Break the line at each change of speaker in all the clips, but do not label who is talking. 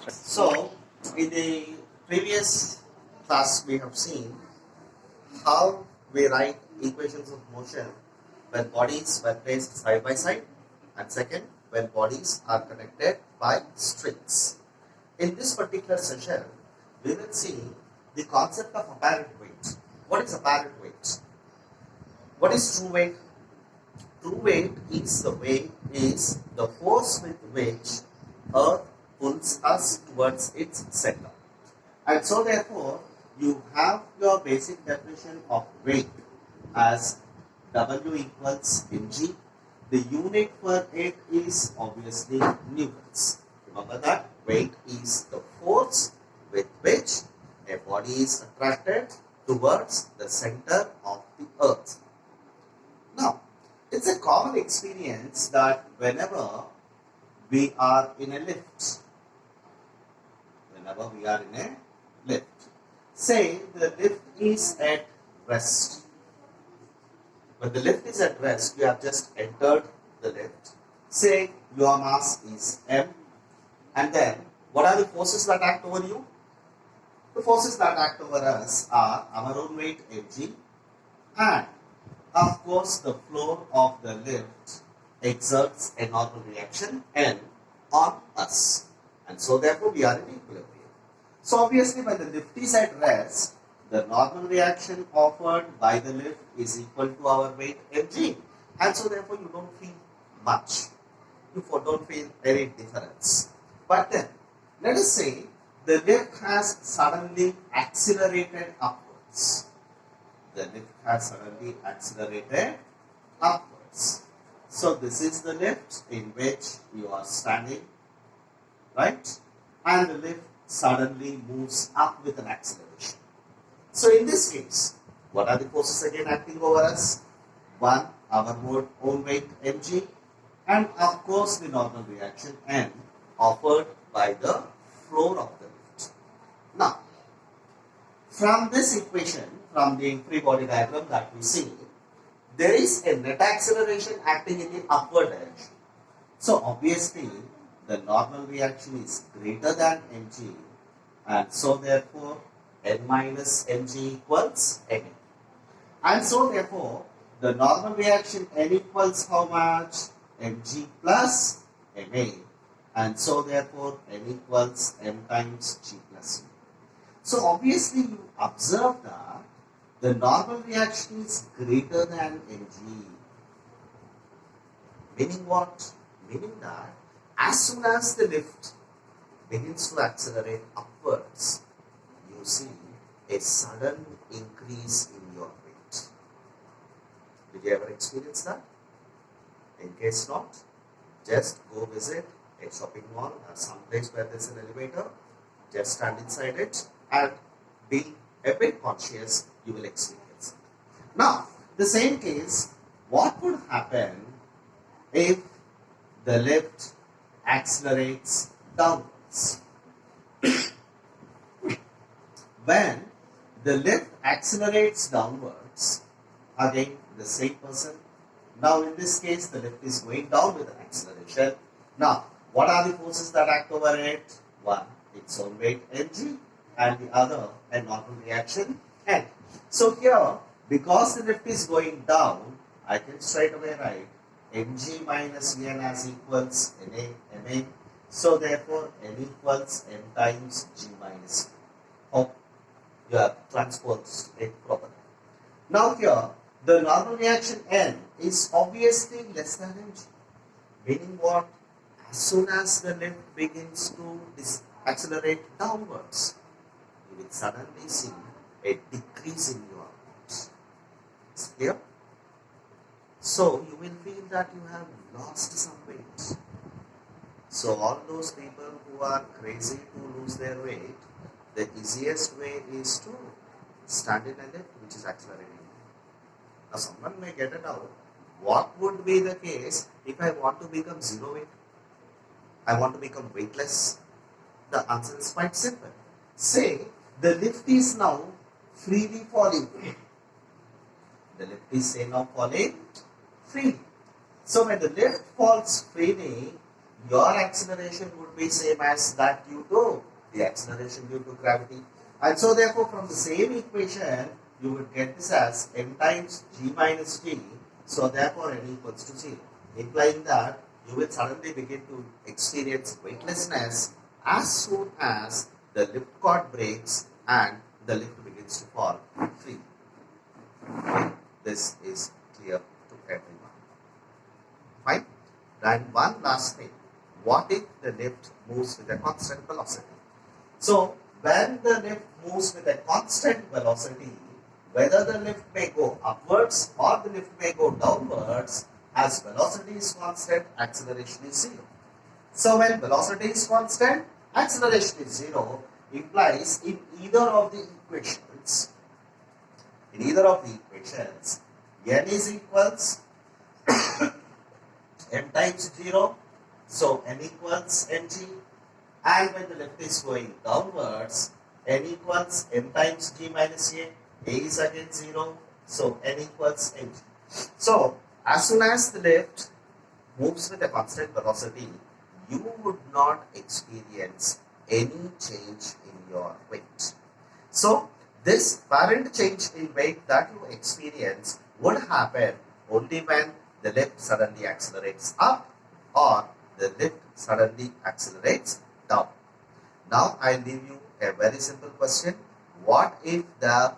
So, in the previous class, we have seen how we write equations of motion when bodies were placed side by side, and second, when bodies are connected by strings. In this particular session, we will see the concept of apparent weight. What is apparent weight? What is true weight? True weight is the force with which Earth pulls us towards its center. And so therefore, you have your basic definition of weight as W equals mg. The unit for it is obviously newtons. Remember that weight is the force with which a body is attracted towards the center of the earth. Now, it's a common experience that whenever we are in a lift, say the lift is at rest. When the lift is at rest, you have just entered the lift. Say your mass is m, and then what are the forces that act over you? The forces that act over us are our own weight mg, and of course the floor of the lift exerts a normal reaction N on us, and so therefore we are in equilibrium. So obviously when the lift is at rest, the normal reaction offered by the lift is equal to our weight mg, and so therefore you don't feel much. You don't feel any difference. But then, let us say the lift has suddenly accelerated upwards. The lift has suddenly accelerated upwards. So this is the lift in which you are standing, right? And the lift suddenly moves up with an acceleration. So in this case, what are the forces again acting over us? One, our own weight mg, and of course the normal reaction N offered by the floor of the lift. Now, from this equation, from the free body diagram that we see, there is a net acceleration acting in the upward direction. So obviously, the normal reaction is greater than mg, and so therefore N minus mg equals ma. And so therefore, the normal reaction N equals how much? Mg plus ma. And so therefore, N equals m times g plus ma. So obviously, you observe that the normal reaction is greater than mg. Meaning what? Meaning that as soon as the lift begins to accelerate upwards, you see a sudden increase in your weight. Did you ever experience that? In case not, just go visit a shopping mall or some place where there's an elevator. Just stand inside it and be a bit conscious, you will experience it. Now, the same case, what would happen if the lift accelerates downwards? When the lift accelerates downwards, again the same person. Now in this case, the lift is going down with an acceleration. Now, what are the forces that act over it? One, its own weight mg, and the other, a normal reaction N. So here, because the lift is going down, I can straight away write mg minus n as equals ma. So therefore, n equals m times g minus n. Hope you have transposed it properly. Now here, the normal reaction N is obviously less than mg. Meaning what? As soon as the lift begins to accelerate downwards, you will suddenly see a decrease in your weight. Is it clear? So you will feel that you have lost some weight. So all those people who are crazy to lose their weight, the easiest way is to stand in a lift which is accelerating. Now someone may get it out. What would be the case if I want to become zero weight? I want to become weightless? The answer is quite simple. Say the lift is now freely falling. The lift is now falling freely. So when the lift falls freely, your acceleration would be same as that due to the acceleration due to gravity. And so therefore from the same equation, you would get this as m times g minus g. So therefore n equals to 0, implying that you will suddenly begin to experience weightlessness as soon as the lift cord breaks and the lift begins to fall free. Okay. This is clear to everyone. Fine. And one last thing. What if the lift moves with a constant velocity? So, when the lift moves with a constant velocity, whether the lift may go upwards or the lift may go downwards, as velocity is constant, acceleration is 0. So, when velocity is constant, acceleration is 0, implies in either of the equations, n is equals m times 0, so n equals mg, and when the lift is going downwards, n equals m times g minus a is again 0, so n equals mg. So, as soon as the lift moves with a constant velocity, you would not experience any change in your weight. So, this apparent change in weight that you experience would happen only when the lift suddenly accelerates up or the lift suddenly accelerates down. Now, I leave you a very simple question. What if the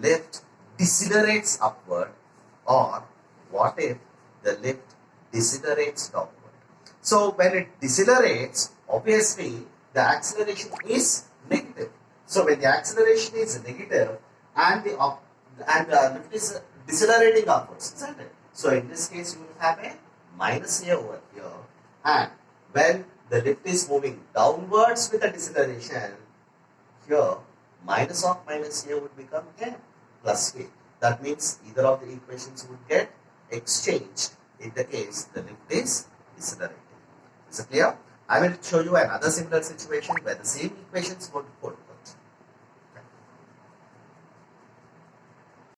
lift decelerates upward, or what if the lift decelerates downward? So, when it decelerates, obviously the acceleration is negative. So, when the acceleration is negative and the lift is decelerating upwards, isn't it? So, in this case, you will have a minus a over here, and when the lift is moving downwards with a deceleration, here minus of minus a would become a plus a. That means either of the equations would get exchanged in the case the lift is decelerating. Is it clear? I will show you another similar situation where the same equations would hold.